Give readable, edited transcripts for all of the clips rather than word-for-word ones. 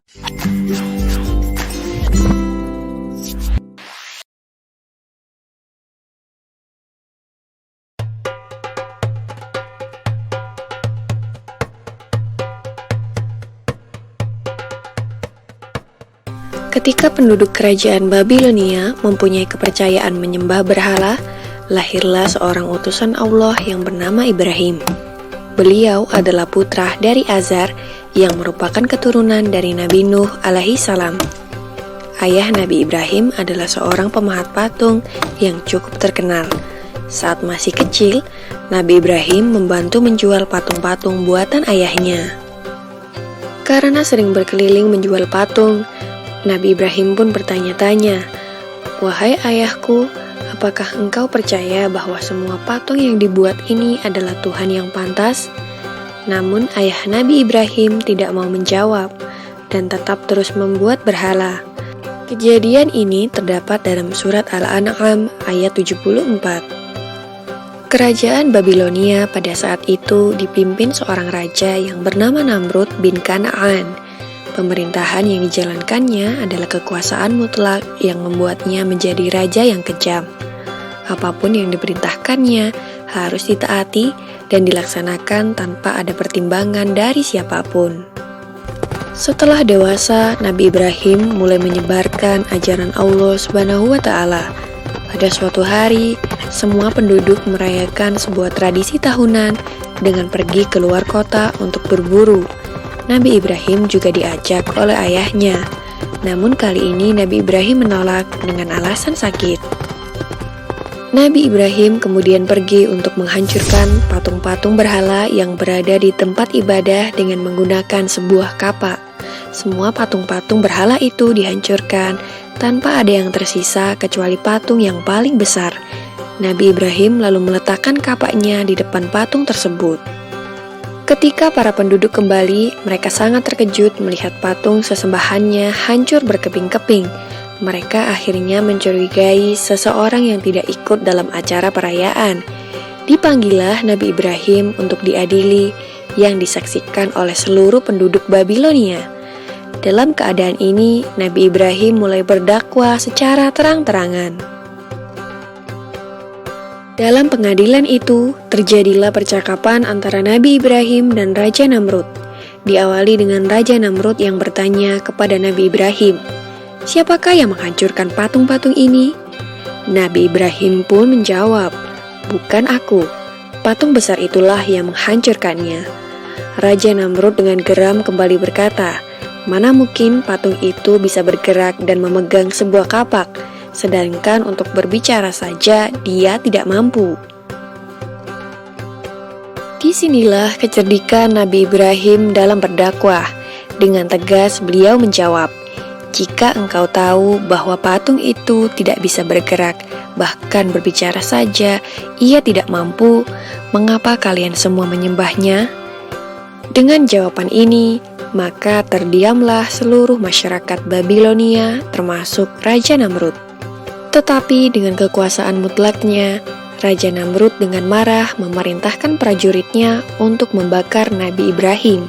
Ketika penduduk kerajaan Babilonia mempunyai kepercayaan menyembah berhala, lahirlah seorang utusan Allah yang bernama Ibrahim. Beliau adalah putra dari Azar yang merupakan keturunan dari Nabi Nuh alaihi salam. Ayah Nabi Ibrahim adalah seorang pemahat patung yang cukup terkenal. Saat masih kecil, Nabi Ibrahim membantu menjual patung-patung buatan ayahnya. Karena sering berkeliling menjual patung, Nabi Ibrahim pun bertanya-tanya, "Wahai ayahku, apakah engkau percaya bahwa semua patung yang dibuat ini adalah Tuhan yang pantas?" Namun ayah Nabi Ibrahim tidak mau menjawab dan tetap terus membuat berhala. Kejadian ini terdapat dalam surat Al-An'am ayat 74. Kerajaan Babilonia pada saat itu dipimpin seorang raja yang bernama Namrud bin Kan'an. Pemerintahan yang dijalankannya adalah kekuasaan mutlak yang membuatnya menjadi raja yang kejam. Apapun yang diperintahkannya harus ditaati dan dilaksanakan tanpa ada pertimbangan dari siapapun. Setelah dewasa, Nabi Ibrahim mulai menyebarkan ajaran Allah Subhanahu wa Ta'ala. Pada suatu hari, semua penduduk merayakan sebuah tradisi tahunan dengan pergi keluar kota untuk berburu. Nabi Ibrahim juga diajak oleh ayahnya. Namun kali ini Nabi Ibrahim menolak dengan alasan sakit. Nabi Ibrahim kemudian pergi untuk menghancurkan patung-patung berhala yang berada di tempat ibadah dengan menggunakan sebuah kapak. Semua patung-patung berhala itu dihancurkan tanpa ada yang tersisa kecuali patung yang paling besar. Nabi Ibrahim lalu meletakkan kapaknya di depan patung tersebut. Ketika para penduduk kembali, mereka sangat terkejut melihat patung sesembahannya hancur berkeping-keping. Mereka akhirnya mencurigai seseorang yang tidak ikut dalam acara perayaan. Dipanggillah Nabi Ibrahim untuk diadili, yang disaksikan oleh seluruh penduduk Babilonia. Dalam keadaan ini, Nabi Ibrahim mulai berdakwah secara terang-terangan. Dalam pengadilan itu, terjadilah percakapan antara Nabi Ibrahim dan Raja Namrud. Diawali dengan Raja Namrud yang bertanya kepada Nabi Ibrahim, "Siapakah yang menghancurkan patung-patung ini?" Nabi Ibrahim pun menjawab, "Bukan aku, patung besar itulah yang menghancurkannya." Raja Namrud dengan geram kembali berkata, "Mana mungkin patung itu bisa bergerak dan memegang sebuah kapak? Sedangkan untuk berbicara saja dia tidak mampu." Disinilah kecerdikan Nabi Ibrahim dalam berdakwah. Dengan tegas beliau menjawab, "Jika engkau tahu bahwa patung itu tidak bisa bergerak, bahkan berbicara saja ia tidak mampu, mengapa kalian semua menyembahnya?" Dengan jawaban ini, maka terdiamlah seluruh masyarakat Babilonia termasuk Raja Namrud. Tetapi dengan kekuasaan mutlaknya, Raja Namrud dengan marah memerintahkan prajuritnya untuk membakar Nabi Ibrahim.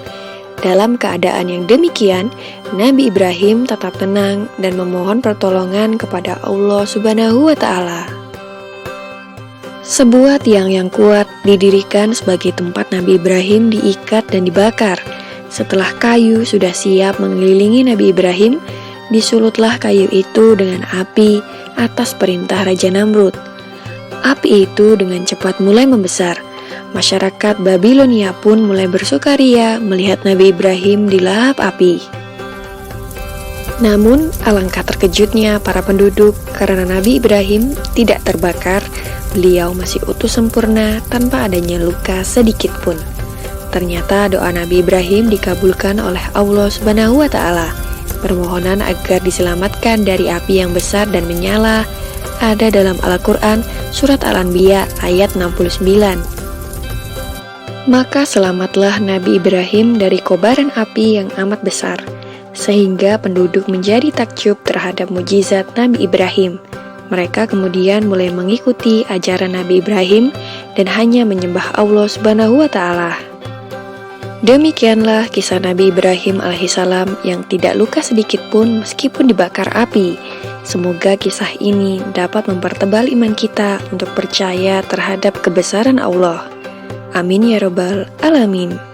Dalam keadaan yang demikian, Nabi Ibrahim tetap tenang dan memohon pertolongan kepada Allah Subhanahu wa Ta'ala. Sebuah tiang yang kuat didirikan sebagai tempat Nabi Ibrahim diikat dan dibakar. Setelah kayu sudah siap mengelilingi Nabi Ibrahim, disulutlah kayu itu dengan api atas perintah Raja Namrud. Api itu dengan cepat mulai membesar. Masyarakat Babilonia pun mulai bersukaria melihat Nabi Ibrahim dilahap api. Namun, alangkah terkejutnya para penduduk karena Nabi Ibrahim tidak terbakar. Beliau masih utuh sempurna tanpa adanya luka sedikit pun. Ternyata doa Nabi Ibrahim dikabulkan oleh Allah Subhanahu wa Ta'ala. Permohonan agar diselamatkan dari api yang besar dan menyala ada dalam Al-Quran Surat Al-Anbiya ayat 69. Maka selamatlah Nabi Ibrahim dari kobaran api yang amat besar, sehingga penduduk menjadi takjub terhadap mukjizat Nabi Ibrahim. Mereka kemudian mulai mengikuti ajaran Nabi Ibrahim dan hanya menyembah Allah Subhanahu wa Ta'ala. Demikianlah kisah Nabi Ibrahim alaihissalam yang tidak luka sedikit pun meskipun dibakar api. Semoga kisah ini dapat mempertebal iman kita untuk percaya terhadap kebesaran Allah. Amin ya robbal alamin.